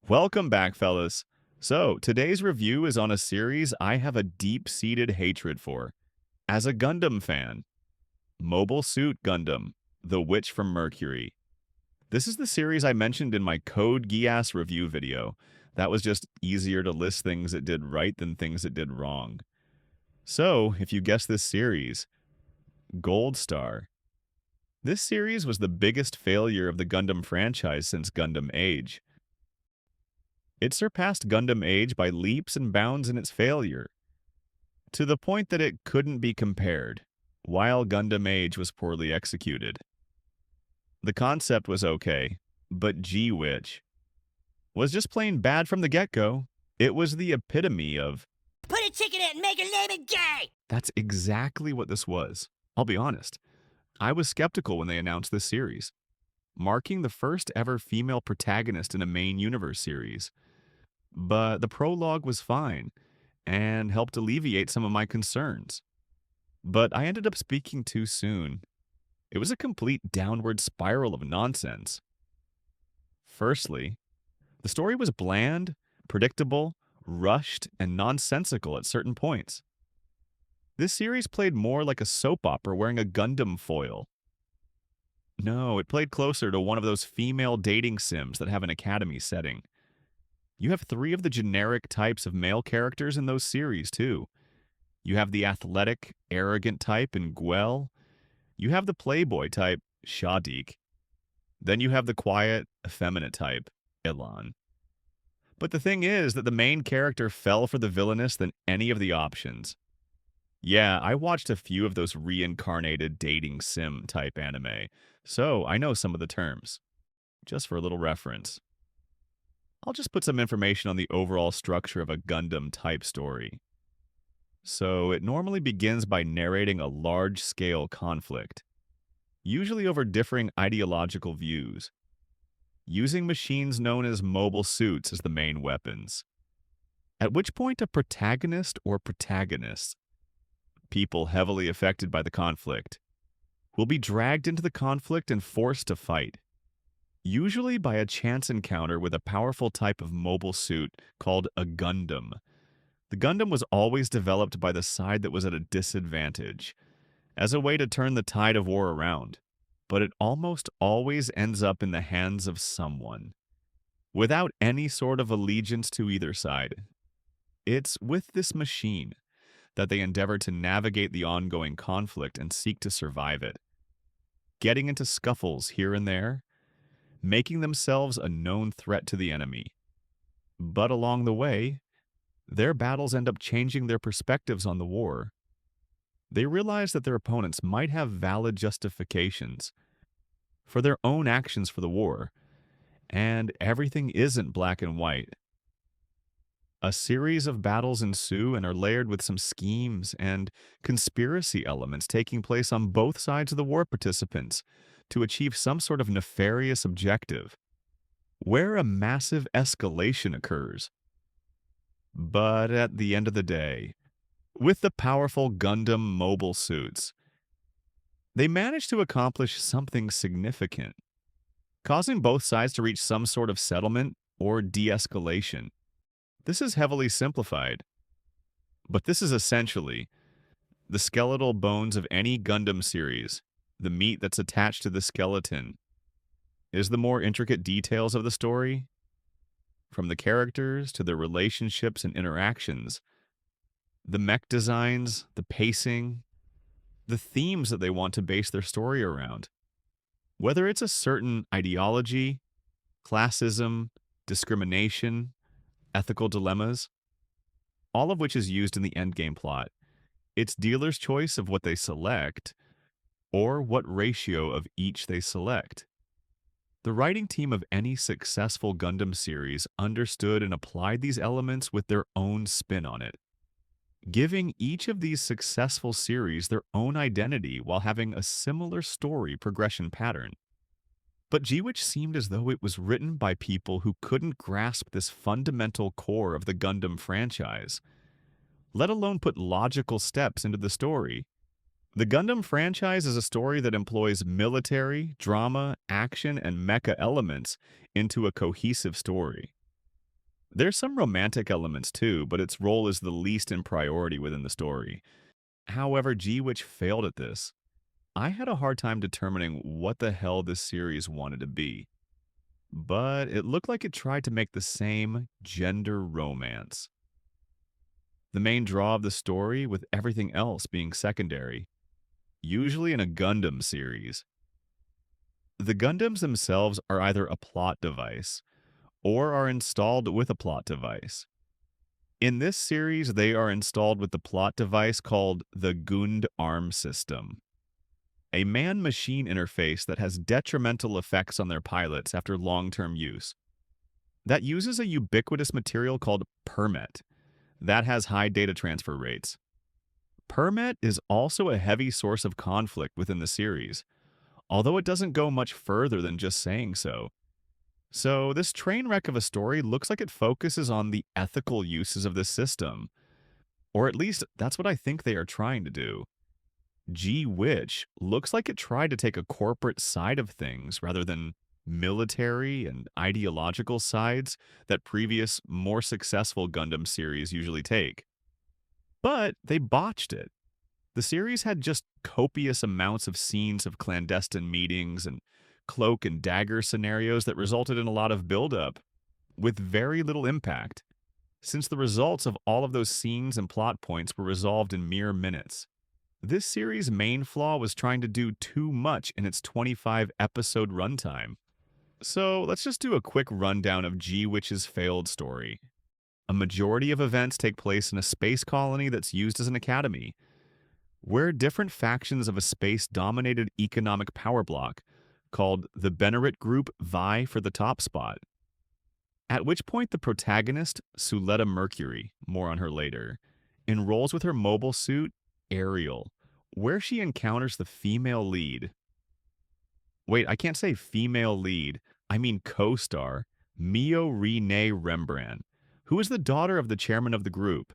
Welcome back, fellas. So, today's review is on a series I have a deep-seated hatred for. As a Gundam fan, Mobile Suit Gundam, The Witch from Mercury. This is the series I mentioned in my Code Geass review video. That was just easier to list things it did right than things it did wrong. So, if you guess this series, Gold Star. This series was the biggest failure of the Gundam franchise since Gundam Age. It surpassed Gundam Age by leaps and bounds in its failure, to the point that it couldn't be compared, while Gundam Age was poorly executed. The concept was okay, but G-Witch was just plain bad from the get-go. It was the epitome of, Put a ticket in and make her name it gay! that's exactly what this was. I'll be honest, I was skeptical when they announced this series, marking the first ever female protagonist in a main universe series. But the prologue was fine and helped alleviate some of my concerns. But I ended up speaking too soon. It was a complete downward spiral of nonsense. Firstly, the story was bland, predictable, rushed, and nonsensical at certain points. This series played more like a soap opera wearing a Gundam foil. No, it played closer to one of those female dating sims that have an academy setting. You have three of the generic types of male characters in those series, too. You have the athletic, arrogant type in Guel. You have the playboy type, Shadik. Then you have the quiet, effeminate type, Elan. But the thing is that the main character fell for the villainous than any of the options. Yeah, I watched a few of those reincarnated dating sim type anime, so I know some of the terms. Just for a little reference. I'll just put some information on the overall structure of a Gundam type story. So, it normally begins by narrating a large-scale conflict, usually over differing ideological views, using machines known as mobile suits as the main weapons. At which point a protagonist or protagonists, people heavily affected by the conflict, will be dragged into the conflict and forced to fight, usually by a chance encounter with a powerful type of mobile suit called a Gundam. The Gundam was always developed by the side that was at a disadvantage, as a way to turn the tide of war around, but it almost always ends up in the hands of someone, without any sort of allegiance to either side. It's with this machine that they endeavor to navigate the ongoing conflict and seek to survive it, getting into scuffles here and there, making themselves a known threat to the enemy. But along the way, their battles end up changing their perspectives on the war. They realize that their opponents might have valid justifications for their own actions for the war, and everything isn't black and white. A series of battles ensue and are layered with some schemes and conspiracy elements taking place on both sides of the war participants to achieve some sort of nefarious objective, where a massive escalation occurs. But at the end of the day, with the powerful Gundam mobile suits, they manage to accomplish something significant, causing both sides to reach some sort of settlement or de-escalation. This is heavily simplified, but this is essentially the skeletal bones of any Gundam series. The meat that's attached to the skeleton is the more intricate details of the story, from the characters to their relationships and interactions, the mech designs, the pacing, the themes that they want to base their story around. Whether it's a certain ideology, classism, discrimination, ethical dilemmas, all of which is used in the endgame plot, it's dealer's choice of what they select or what ratio of each they select. The writing team of any successful Gundam series understood and applied these elements with their own spin on it, giving each of these successful series their own identity while having a similar story progression pattern. But G-Witch seemed as though it was written by people who couldn't grasp this fundamental core of the Gundam franchise, let alone put logical steps into the story. The Gundam franchise is a story that employs military, drama, action, and mecha elements into a cohesive story. There's some romantic elements too, but its role is the least in priority within the story. However, G-Witch failed at this. I had a hard time determining what the hell this series wanted to be, but it looked like it tried to make the same gender romance. The main draw of the story, with everything else being secondary, usually in a Gundam series. The Gundams themselves are either a plot device or are installed with a plot device. In this series, they are installed with the plot device called the gundam system, a man machine interface that has detrimental effects on their pilots after long term use. That uses a ubiquitous material called permet that has high data transfer rates. Permet is also a heavy source of conflict within the series, although it doesn't go much further than just saying so. So, this train wreck of a story looks like it focuses on the ethical uses of this system, or at least that's what I think they are trying to do. G Witch looks like it tried to take a corporate side of things rather than military and ideological sides that previous, more successful Gundam series usually take. But they botched it. The series had just copious amounts of scenes of clandestine meetings and cloak and dagger scenarios that resulted in a lot of buildup, with very little impact, since the results of all of those scenes and plot points were resolved in mere minutes. This series' main flaw was trying to do too much in its 25 episode runtime. So let's just do a quick rundown of G Witch's failed story. A majority of events take place in a space colony that's used as an academy, where different factions of a space dominated economic power block, called the Benerit Group, vie for the top spot. At which point, the protagonist, Suletta Mercury, more on her later, enrolls with her mobile suit, Ariel, where she encounters the female lead. Wait, I can't say female lead, I mean co star, Mio Renee Rembrandt, who is the daughter of the chairman of the group,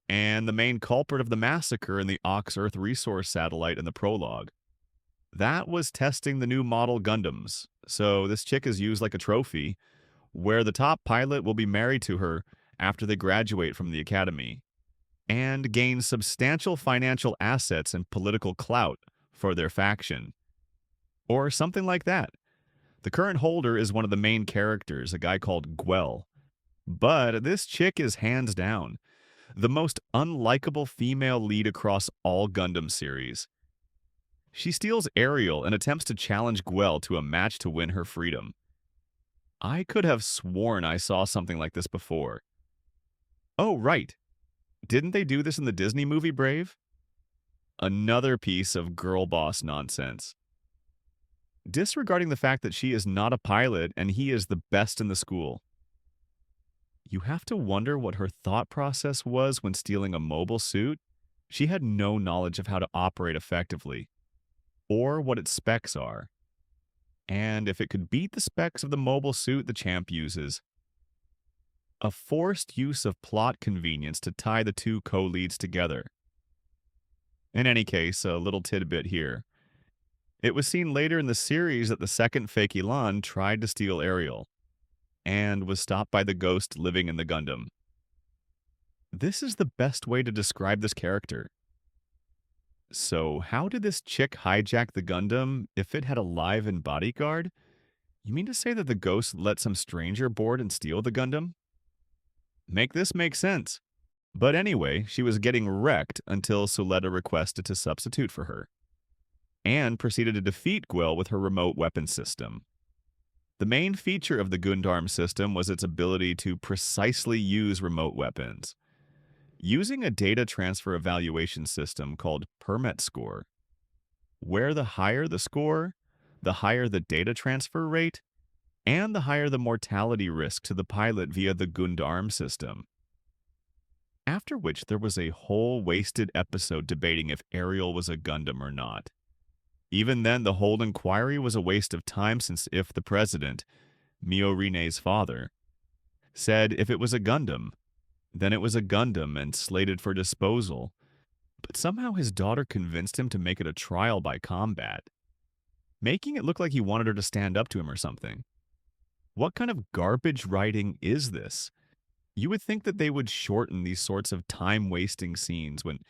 and the main culprit of the massacre in the Ox Earth resource satellite in the prologue. That was testing the new model Gundams, so this chick is used like a trophy, where the top pilot will be married to her after they graduate from the academy, and gain substantial financial assets and political clout for their faction. Or something like that. The current holder is one of the main characters, a guy called Gwell. But this chick is hands down the most unlikable female lead across all Gundam series. She steals Ariel and attempts to challenge Gwell to a match to win her freedom. I could have sworn I saw something like this before. Oh, right. Didn't they do this in the Disney movie Brave? Another piece of girl boss nonsense. Disregarding the fact that she is not a pilot and he is the best in the school. You have to wonder what her thought process was when stealing a mobile suit. She had no knowledge of how to operate effectively, or what its specs are. And if it could beat the specs of the mobile suit the champ uses. A forced use of plot convenience to tie the two co-leads together. In any case, a little tidbit here. It was seen later in the series that the second fake Elan tried to steal Ariel, and was stopped by the ghost living in the Gundam. This is the best way to describe this character. So, how did this chick hijack the Gundam if it had a live-in bodyguard? You mean to say that the ghost let some stranger board and steal the Gundam? Make this make sense. But anyway, she was getting wrecked until Suletta requested to substitute for her, and proceeded to defeat Gwell with her remote weapon system. The main feature of the Gundam system was its ability to precisely use remote weapons, using a data transfer evaluation system called Permet score, where the higher the score, the higher the data transfer rate, and the higher the mortality risk to the pilot via the Gundam system. After which there was a whole wasted episode debating if Ariel was a Gundam or not. Even then, the whole inquiry was a waste of time since if the president, Mio Rene's father, said if it was a Gundam, then it was a Gundam and slated for disposal, but somehow his daughter convinced him to make it a trial by combat, making it look like he wanted her to stand up to him or something. What kind of garbage writing is this? You would think that they would shorten these sorts of time-wasting scenes when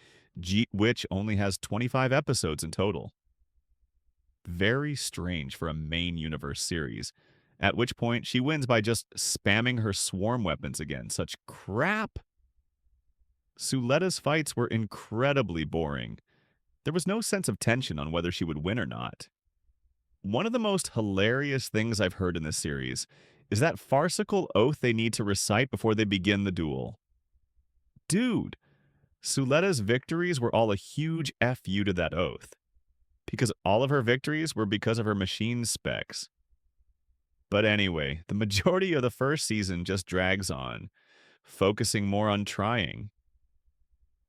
Witch only has 25 episodes in total. Very strange for a main universe series, at which point she wins by just spamming her swarm weapons again. Such crap! Suletta's fights were incredibly boring. There was no sense of tension on whether she would win or not. One of the most hilarious things I've heard in this series is that farcical oath they need to recite before they begin the duel. Dude, Suletta's victories were all a huge FU to that oath, because all of her victories were because of her machine specs. But anyway, the majority of the first season just drags on, focusing more on trying,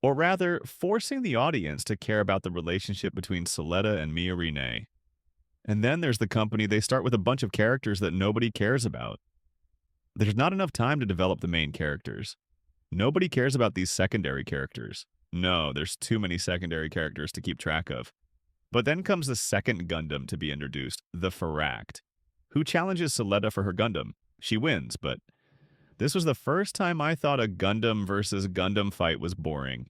or rather, forcing the audience to care about the relationship between Suletta and Mia Renee. And then there's the company. They start with a bunch of characters that nobody cares about. There's not enough time to develop the main characters. Nobody cares about these secondary characters. No, there's too many secondary characters to keep track of. But then comes the second Gundam to be introduced, the Faract, who challenges Suletta for her Gundam. She wins, but this was the first time I thought a Gundam versus Gundam fight was boring.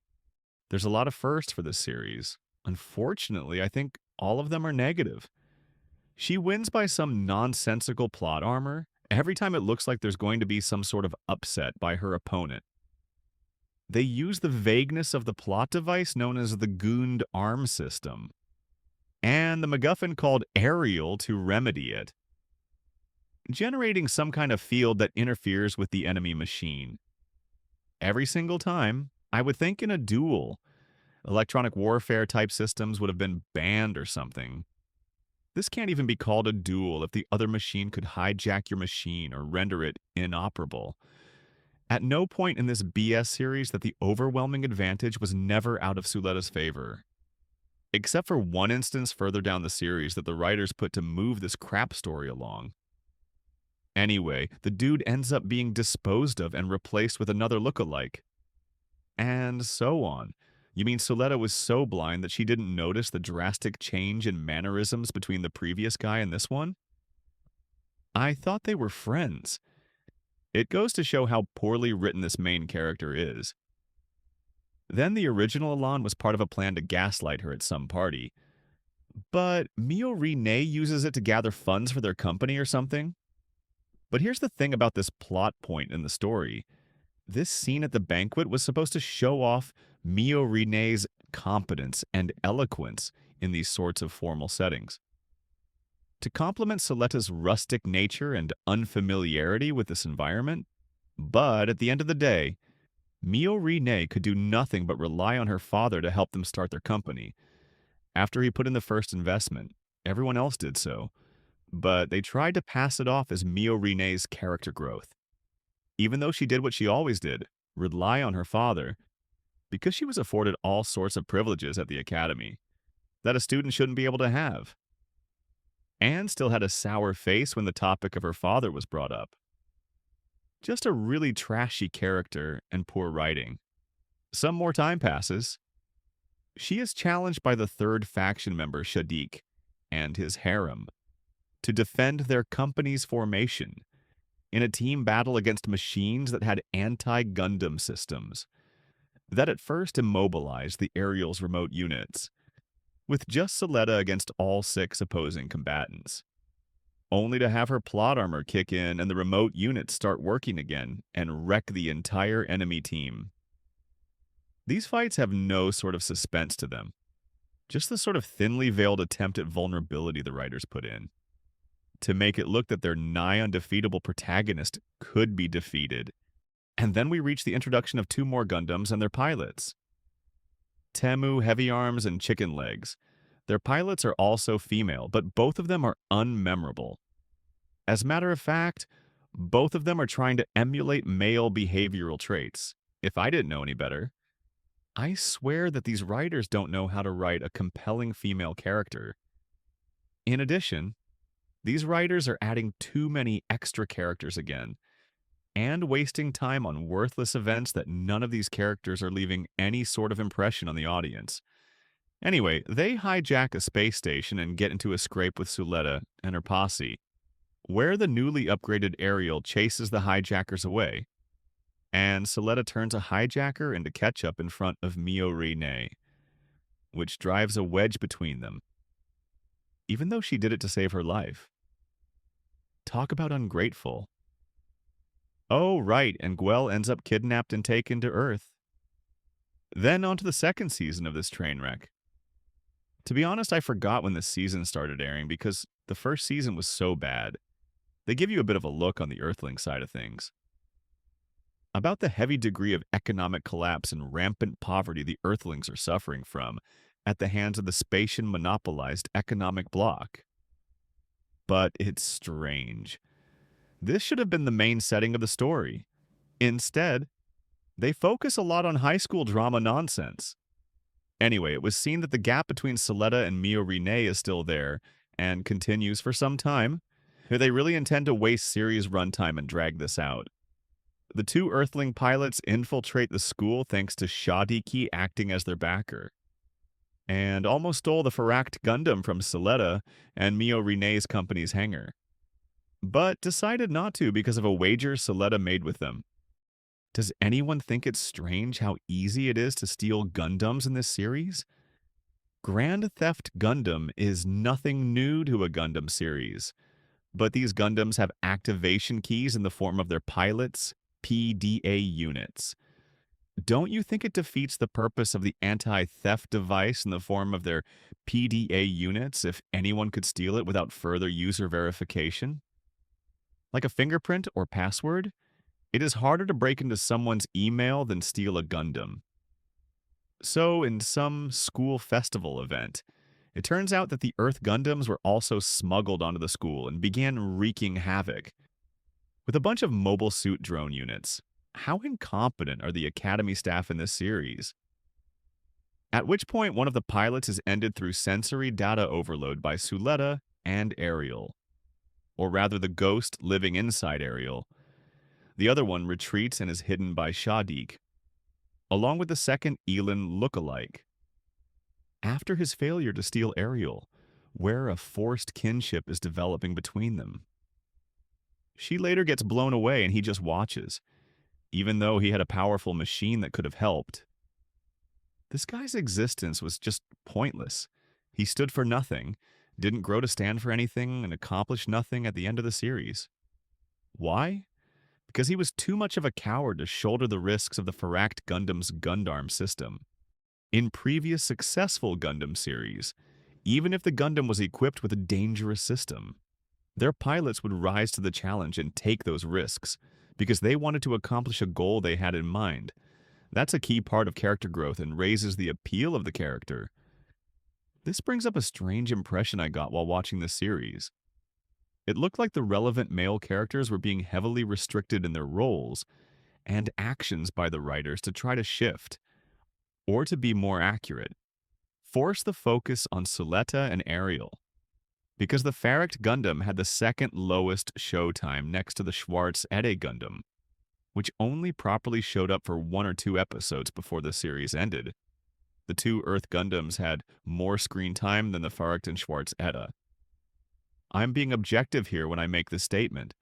There's a lot of firsts for this series. Unfortunately, I think all of them are negative. She wins by some nonsensical plot armor every time it looks like there's going to be some sort of upset by her opponent. They use the vagueness of the plot device known as the Gund arm system, and the MacGuffin called Ariel to remedy it, generating some kind of field that interferes with the enemy machine. Every single time, I would think in a duel, electronic warfare type systems would have been banned or something. This can't even be called a duel if the other machine could hijack your machine or render it inoperable. At no point in this BS series that the overwhelming advantage was never out of Suletta's favor. Except for one instance further down the series that the writers put to move this crap story along. Anyway, the dude ends up being disposed of and replaced with another lookalike. And so on. You mean Suletta was so blind that she didn't notice the drastic change in mannerisms between the previous guy and this one? I thought they were friends. It goes to show how poorly written this main character is. Then the original Elan was part of a plan to gaslight her at some party. But Mio Renee uses it to gather funds for their company or something? But here's the thing about this plot point in the story. This scene at the banquet was supposed to show off Mio Renee's competence and eloquence in these sorts of formal settings. To complement Suletta's rustic nature and unfamiliarity with this environment, but at the end of the day, Mio Renee could do nothing but rely on her father to help them start their company. After he put in the first investment, everyone else did so, but they tried to pass it off as Mio Renee's character growth. Even though she did what she always did, rely on her father, because she was afforded all sorts of privileges at the academy that a student shouldn't be able to have. And still had a sour face when the topic of her father was brought up. Just a really trashy character and poor writing. Some more time passes. She is challenged by the third faction member, Shadiq, and his harem, to defend their company's formation in a team battle against machines that had anti-Gundam systems that at first immobilized the Ariel's remote units, with just Suletta against all 6 opposing combatants, only to have her plot armor kick in and the remote units start working again and wreck the entire enemy team. These fights have no sort of suspense to them, just the sort of thinly veiled attempt at vulnerability the writers put in, to make it look that their nigh undefeatable protagonist could be defeated. And then we reach the introduction of 2 more Gundams and their pilots. Temu, Heavy Arms, and Chicken Legs. Their pilots are also female, but both of them are unmemorable. As a matter of fact, both of them are trying to emulate male behavioral traits. If I didn't know any better, I swear that these writers don't know how to write a compelling female character. In addition, these writers are adding too many extra characters again, and wasting time on worthless events that none of these characters are leaving any sort of impression on the audience. Anyway, they hijack a space station and get into a scrape with Suletta and her posse, where the newly upgraded Ariel chases the hijackers away. and Soletta turns a hijacker into ketchup in front of Mio Rene, which drives a wedge between them, even though she did it to save her life. Talk about ungrateful. Oh, right, and Gwell ends up kidnapped and taken to Earth. Then on to the second season of this train wreck. To be honest, I forgot when this season started airing because the first season was so bad. They give you a bit of a look on the Earthling side of things. About the heavy degree of economic collapse and rampant poverty the Earthlings are suffering from at the hands of the Spatian monopolized economic bloc. But it's strange. This should have been the main setting of the story. Instead, they focus a lot on high school drama nonsense. Anyway, it was seen that the gap between Soletta and Mio Rene is still there and continues for some time. They really intend to waste series runtime and drag this out. The two Earthling pilots infiltrate the school thanks to Shadiki acting as their backer, and almost stole the Farakt Gundam from Soletta and Mio Rene's company's hangar, but decided not to because of a wager Soletta made with them. Does anyone think it's strange how easy it is to steal Gundams in this series? Grand Theft Gundam is nothing new to a Gundam series, but these Gundams have activation keys in the form of their pilots, PDA units. Don't you think it defeats the purpose of the anti-theft device in the form of their PDA units if anyone could steal it without further user verification? Like a fingerprint or password, it is harder to break into someone's email than steal a Gundam. So, in some school festival event, it turns out that the Earth Gundams were also smuggled onto the school and began wreaking havoc. With a bunch of mobile suit drone units, how incompetent are the Academy staff in this series? At which point, one of the pilots is ended through sensory data overload by Suletta and Ariel. Or rather, the ghost living inside Ariel. The other one retreats and is hidden by Shadik, along with the second Elin lookalike. After his failure to steal Ariel, where a forced kinship is developing between them. She later gets blown away and he just watches, even though he had a powerful machine that could have helped. This guy's existence was just pointless. He stood for nothing, didn't grow to stand for anything, and accomplished nothing at the end of the series. Why? Because he was too much of a coward to shoulder the risks of the Farakt Gundam's Gundarm system. In previous successful Gundam series, even if the Gundam was equipped with a dangerous system, their pilots would rise to the challenge and take those risks because they wanted to accomplish a goal they had in mind. That's a key part of character growth and raises the appeal of the character. This brings up a strange impression I got while watching the series. It looked like the relevant male characters were being heavily restricted in their roles and actions by the writers to try to shift, or to be more accurate, force the focus on Suletta and Ariel. Because the Farakt Gundam had the second lowest showtime next to the Schwartz Ede Gundam, which only properly showed up for 1 or 2 episodes before the series ended. The two Earth Gundams had more screen time than the Farakt and Schwartz Ede. I'm being objective here when I make this statement.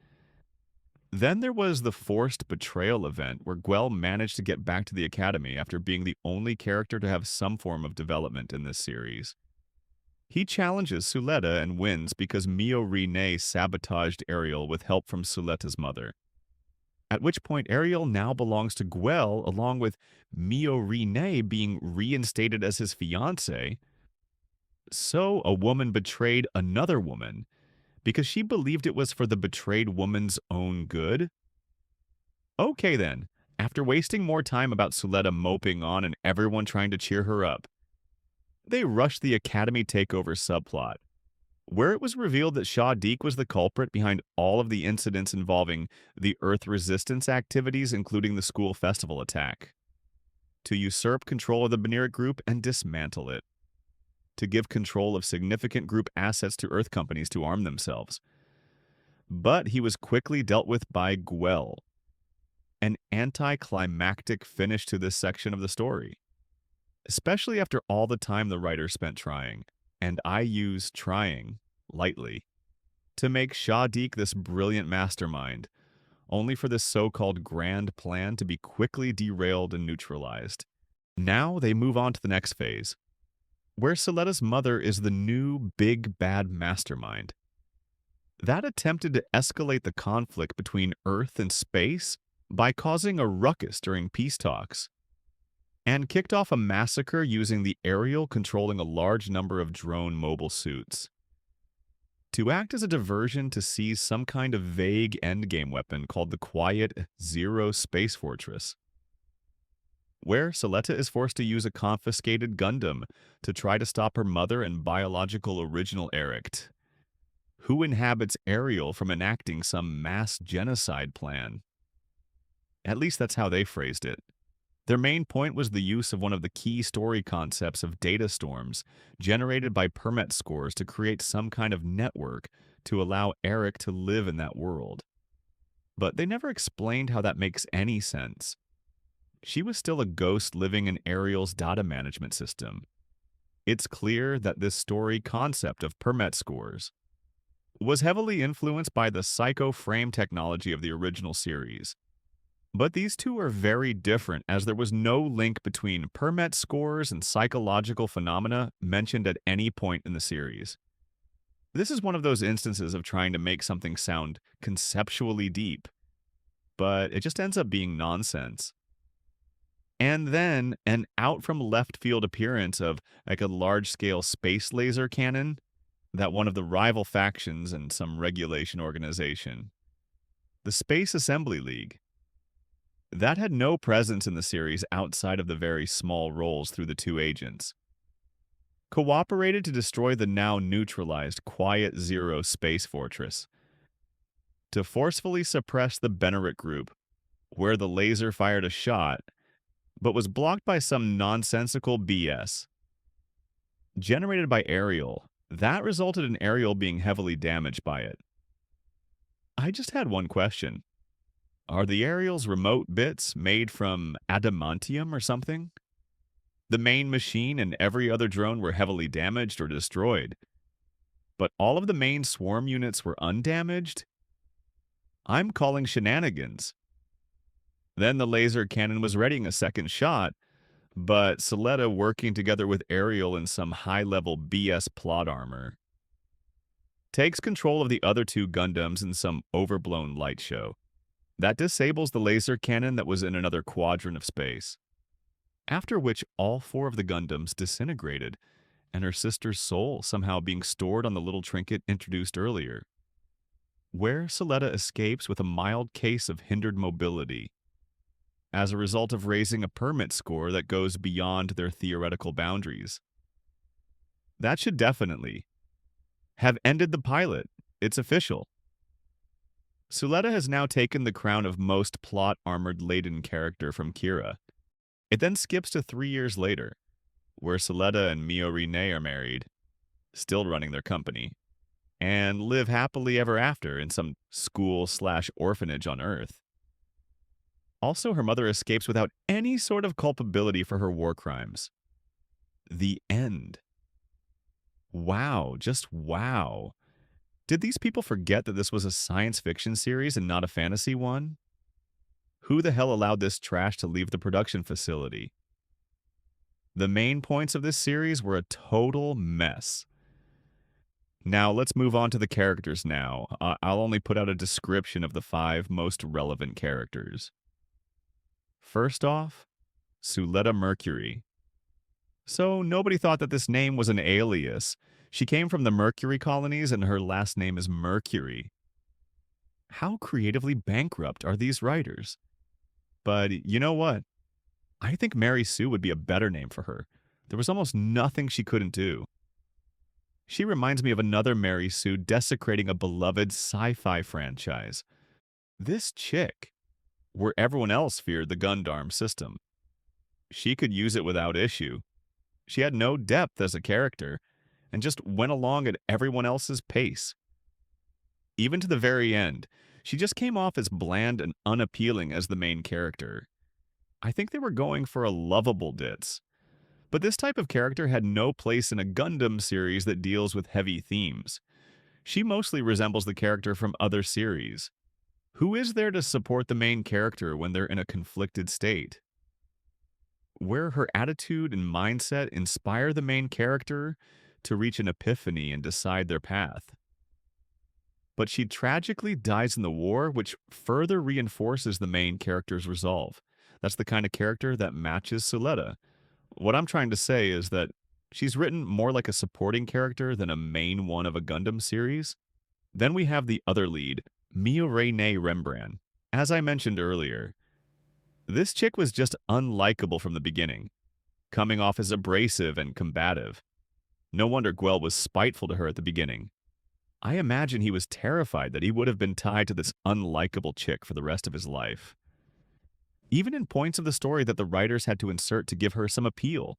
Then there was the forced betrayal event where Gwell managed to get back to the Academy after being the only character to have some form of development in this series. He challenges Suletta and wins because Mio Rene sabotaged Ariel with help from Suletta's mother. At which point Ariel now belongs to Gwell along with Mio Rene being reinstated as his fiancé. So a woman betrayed another woman because she believed it was for the betrayed woman's own good? Okay then, after wasting more time about Suletta moping on and everyone trying to cheer her up, they rushed the Academy takeover subplot, where it was revealed that Shadik was the culprit behind all of the incidents involving the Earth resistance activities, including the school festival attack, to usurp control of the Benerit group and dismantle it, to give control of significant group assets to Earth companies to arm themselves. But he was quickly dealt with by Gwell, an anticlimactic finish to this section of the story. Especially after all the time the writer spent trying, and I use trying lightly, to make Shadik this brilliant mastermind, only for this so-called grand plan to be quickly derailed and neutralized. Now they move on to the next phase, where Soletta's mother is the new big bad mastermind. That attempted to escalate the conflict between Earth and space by causing a ruckus during peace talks, and kicked off a massacre using the Ariel controlling a large number of drone mobile suits. To act as a diversion to seize some kind of vague endgame weapon called the Quiet Zero Space Fortress, where Soletta is forced to use a confiscated Gundam to try to stop her mother and biological original Erict, who inhabits Ariel from enacting some mass genocide plan. At least that's how they phrased it. Their main point was the use of one of the key story concepts of data storms generated by permit scores to create some kind of network to allow Eric to live in that world. But they never explained how that makes any sense. She was still a ghost living in Ariel's data management system. It's clear that this story concept of permit scores was heavily influenced by the psycho frame technology of the original series. But these two are very different, as there was no link between permit scores and psychological phenomena mentioned at any point in the series. This is one of those instances of trying to make something sound conceptually deep, but it just ends up being nonsense. And then an out from left field appearance of like a large scale space laser cannon that one of the rival factions in some regulation organization, the Space Assembly League, that had no presence in the series outside of the very small roles through the two agents, cooperated to destroy the now neutralized Quiet Zero Space Fortress, to forcefully suppress the Benneret group, where the laser fired a shot, but was blocked by some nonsensical BS. Generated by Ariel, that resulted in Ariel being heavily damaged by it. I just had one question. Are the Ariel's remote bits made from adamantium or something? The main machine and every other drone were heavily damaged or destroyed, but all of the main swarm units were undamaged? I'm calling shenanigans. Then the laser cannon was readying a second shot, but Soletta working together with Ariel in some high-level BS plot armor, takes control of the other two Gundams in some overblown light show. That disables the laser cannon that was in another quadrant of space, after which all four of the Gundams disintegrated, and her sister's soul somehow being stored on the little trinket introduced earlier, where Soletta escapes with a mild case of hindered mobility as a result of raising a permit score that goes beyond their theoretical boundaries. That should definitely have ended the pilot. It's official. Soletta has now taken the crown of most plot-armored laden character from Kira. It then skips to 3 years later, where Soletta and Mio Rene are married, still running their company, and live happily ever after in some school/orphanage on Earth. Also, her mother escapes without any sort of culpability for her war crimes. The end. Wow, just wow. Did these people forget that this was a science fiction series and not a fantasy one? Who the hell allowed this trash to leave the production facility? The main points of this series were a total mess. Now, let's move on to the characters now. I'll only put out a description of the 5 most relevant characters. First off, Suletta Mercury. So nobody thought that this name was an alias. She came from the Mercury colonies and her last name is Mercury. How creatively bankrupt are these writers? But you know what? I think Mary Sue would be a better name for her. There was almost nothing she couldn't do. She reminds me of another Mary Sue desecrating a beloved sci-fi franchise. This chick, where everyone else feared the Gundam system, she could use it without issue. She had no depth as a character, and just went along at everyone else's pace. Even to the very end, she just came off as bland and unappealing as the main character. I think they were going for a lovable ditz. But this type of character had no place in a Gundam series that deals with heavy themes. She mostly resembles the character from other series. Who is there to support the main character when they're in a conflicted state? Where her attitude and mindset inspire the main character to reach an epiphany and decide their path. But she tragically dies in the war, which further reinforces the main character's resolve. That's the kind of character that matches Suletta. What I'm trying to say is that she's written more like a supporting character than a main one of a Gundam series. Then we have the other lead, Miorene Rembrandt. As I mentioned earlier, this chick was just unlikable from the beginning, coming off as abrasive and combative. No wonder Guel was spiteful to her at the beginning. I imagine he was terrified that he would have been tied to this unlikable chick for the rest of his life. Even in points of the story that the writers had to insert to give her some appeal.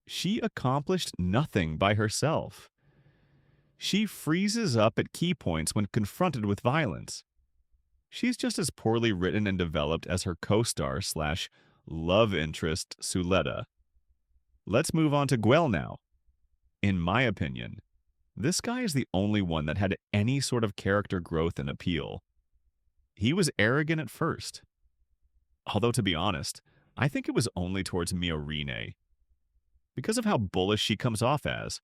She accomplished nothing by herself. She freezes up at key points when confronted with violence. She's just as poorly written and developed as her co-star slash love interest, Suletta. Let's move on to Guel now. In my opinion, this guy is the only one that had any sort of character growth and appeal. He was arrogant at first. Although, to be honest, I think it was only towards Miorine, because of how bullish she comes off as.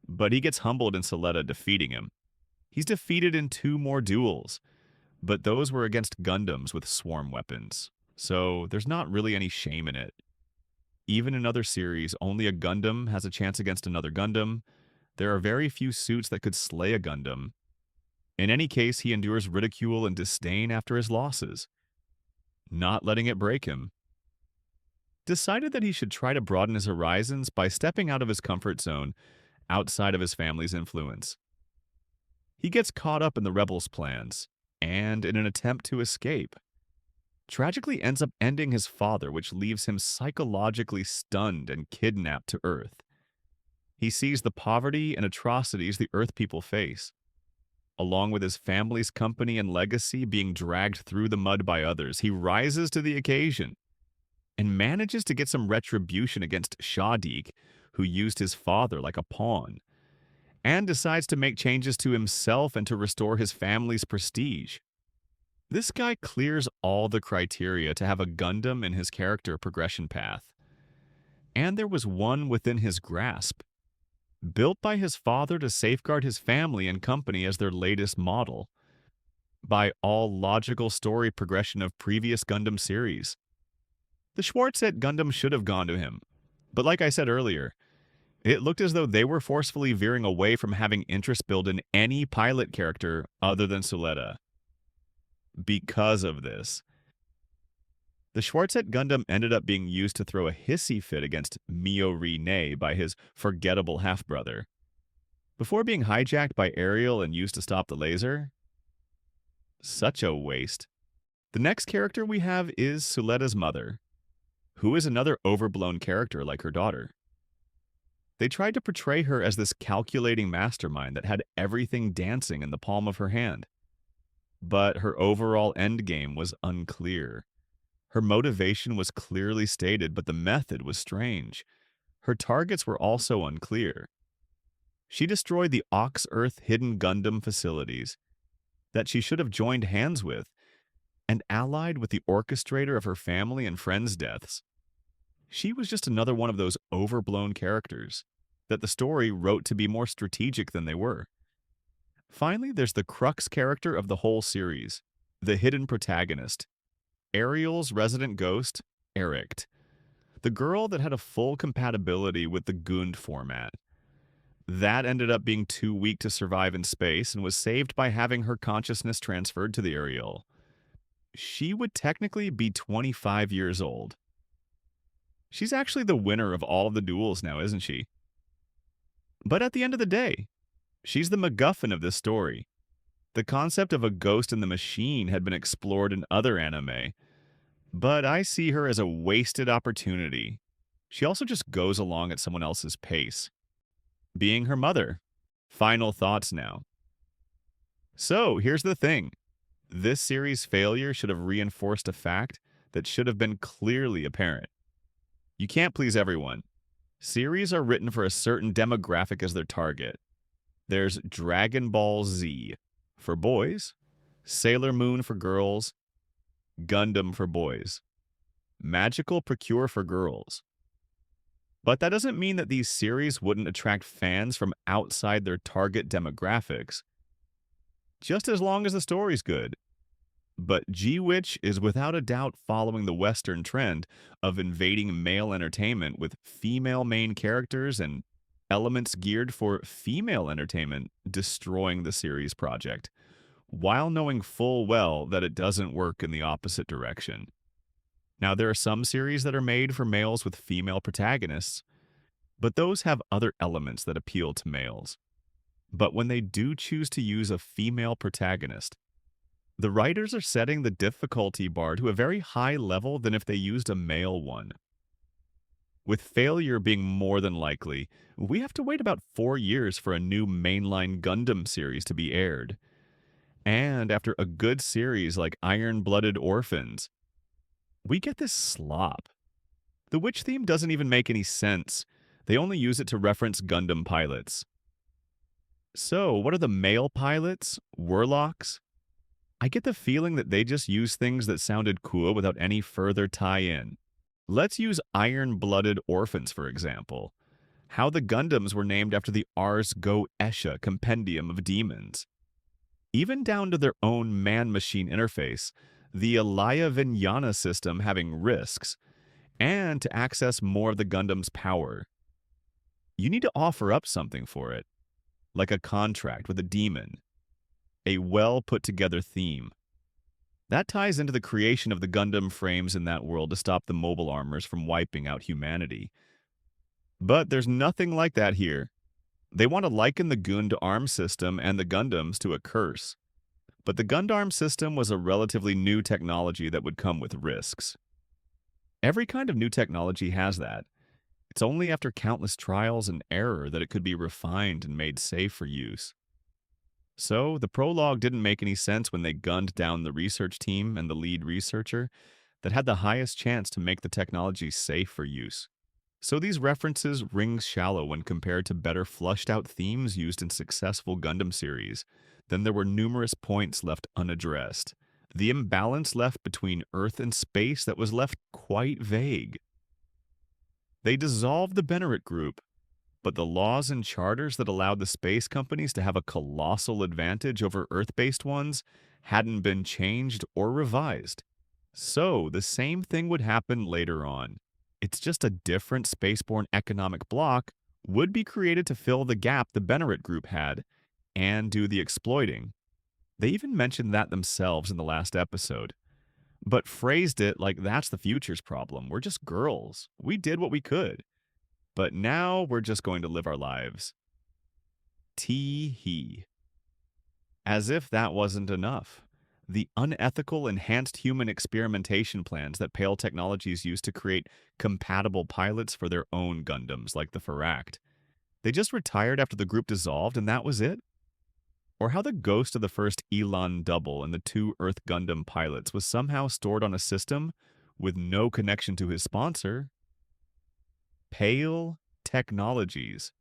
But he gets humbled in Suletta defeating him. He's defeated in 2 more duels, but those were against Gundams with swarm weapons, so there's not really any shame in it. Even in other series, only a Gundam has a chance against another Gundam. There are very few suits that could slay a Gundam. In any case, he endures ridicule and disdain after his losses, not letting it break him. Decided that he should try to broaden his horizons by stepping out of his comfort zone outside of his family's influence. He gets caught up in the rebels' plans, and in an attempt to escape, tragically ends up ending his father, which leaves him psychologically stunned and kidnapped to Earth. He sees the poverty and atrocities the Earth people face, along with his family's company and legacy being dragged through the mud by others. He rises to the occasion and manages to get some retribution against Shadik, who used his father like a pawn, and decides to make changes to himself and to restore his family's prestige. This guy clears all the criteria to have a Gundam in his character progression path. And there was one within his grasp, built by his father to safeguard his family and company as their latest model, by all logical story progression of previous Gundam series. The Schwarzet Gundam should have gone to him, but like I said earlier, it looked as though they were forcefully veering away from having interest build in any pilot character other than Suletta. Because of this, the Schwarzet Gundam ended up being used to throw a hissy fit against Miorine by his forgettable half-brother. Before being hijacked by Ariel and used to stop the laser. Such a waste. The next character we have is Suletta's mother, who is another overblown character like her daughter. They tried to portray her as this calculating mastermind that had everything dancing in the palm of her hand. But her overall endgame was unclear. Her motivation was clearly stated, but the method was strange. Her targets were also unclear. She destroyed the Ox-Earth hidden Gundam facilities that she should have joined hands with and allied with the orchestrator of her family and friends' deaths. She was just another one of those overblown characters that the story wrote to be more strategic than they were. Finally, there's the crux character of the whole series, the hidden protagonist, Ariel's resident ghost, Erict, the girl that had a full compatibility with the Gund format. That ended up being too weak to survive in space and was saved by having her consciousness transferred to the Ariel. She would technically be 25 years old. She's actually the winner of all of the duels now, isn't she? But at the end of the day, she's the MacGuffin of this story. The concept of a ghost in the machine had been explored in other anime, but I see her as a wasted opportunity. She also just goes along at someone else's pace. Being her mother. Final thoughts now. So, here's the thing. This series' failure should have reinforced a fact that should have been clearly apparent. You can't please everyone. Series are written for a certain demographic as their target. There's Dragon Ball Z for boys, Sailor Moon for girls, Gundam for boys, Magical Procure for girls. But that doesn't mean that these series wouldn't attract fans from outside their target demographics, just as long as the story's good. But G-Witch is without a doubt following the Western trend of invading male entertainment with female main characters and elements geared for female entertainment, destroying the series project, while knowing full well that it doesn't work in the opposite direction. Now, there are some series that are made for males with female protagonists, but those have other elements that appeal to males. But when they do choose to use a female protagonist, the writers are setting the difficulty bar to a very high level than if they used a male one. With failure being more than likely, we have to wait about 4 years for a new mainline Gundam series to be aired. And after a good series like Iron-Blooded Orphans, we get this slop. The witch theme doesn't even make any sense. They only use it to reference Gundam pilots. So, what are the male pilots? Warlocks? I get the feeling that they just use things that sounded cool without any further tie-in. Let's use Iron-Blooded Orphans, for example. How the Gundams were named after the Ars Goetia Compendium of Demons. Even down to their own man-machine interface, the Alaya Vinyana system having risks, and to access more of the Gundam's power. You need to offer up something for it, like a contract with a demon, a well-put-together theme. That ties into the creation of the Gundam frames in that world to stop the mobile armors from wiping out humanity. But there's nothing like that here. They want to liken the Gund arm system and the Gundams to a curse. But the Gundarm system was a relatively new technology that would come with risks. Every kind of new technology has that. It's only after countless trials and error that it could be refined and made safe for use. So, the prologue didn't make any sense when they gunned down the research team and the lead researcher that had the highest chance to make the technology safe for use. So these references ring shallow when compared to better flushed-out themes used in successful Gundam series. Then there were numerous points left unaddressed. The imbalance left between Earth and space that was left quite vague. They dissolved the Benneret Group, but the laws and charters that allowed the space companies to have a colossal advantage over Earth-based ones hadn't been changed or revised. So the same thing would happen later on. It's just a different spaceborne economic bloc would be created to fill the gap the Benneret Group had and do the exploiting. They even mentioned that themselves in the last episode, but phrased it like that's the future's problem. We're just girls. We did what we could. But now we're just going to live our lives. Tee-hee. As if that wasn't enough. The unethical enhanced human experimentation plans that Pale Technologies used to create compatible pilots for their own Gundams, like the Pharact. They just retired after the group dissolved and that was it? Or how the ghost of the first Elan Double and the 2 Earth Gundam pilots was somehow stored on a system with no connection to his sponsor, Pale Technologies.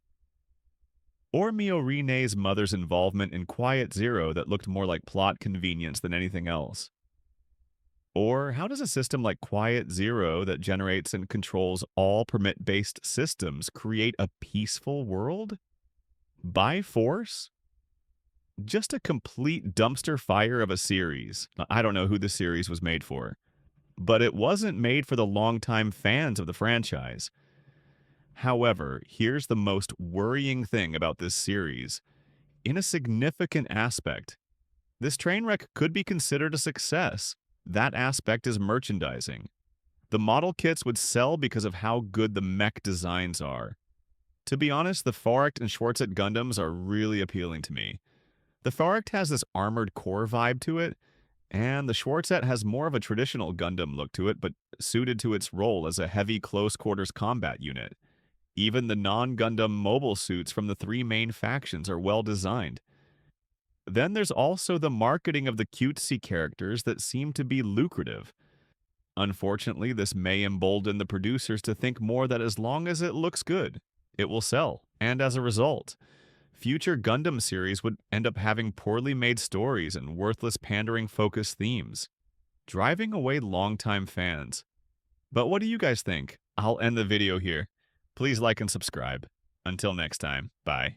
Or Miorine's mother's involvement in Quiet Zero that looked more like plot convenience than anything else. Or how does a system like Quiet Zero that generates and controls all permit-based systems create a peaceful world? By force? Just a complete dumpster fire of a series. I don't know who the series was made for, but it wasn't made for the longtime fans of the franchise. However, here's the most worrying thing about this series. In a significant aspect, this train wreck could be considered a success. That aspect is merchandising. The model kits would sell because of how good the mech designs are. To be honest, the Pharact and Schwarzet Gundams are really appealing to me. The Pharact has this armored core vibe to it, and the Schwarzet has more of a traditional Gundam look to it, but suited to its role as a heavy close-quarters combat unit. Even the non-Gundam mobile suits from the 3 main factions are well designed. Then there's also the marketing of the cutesy characters that seem to be lucrative. Unfortunately, this may embolden the producers to think more that as long as it looks good, it will sell. And as a result, future Gundam series would end up having poorly made stories and worthless pandering focused themes, driving away longtime fans. But what do you guys think? I'll end the video here. Please like and subscribe. Until next time, bye.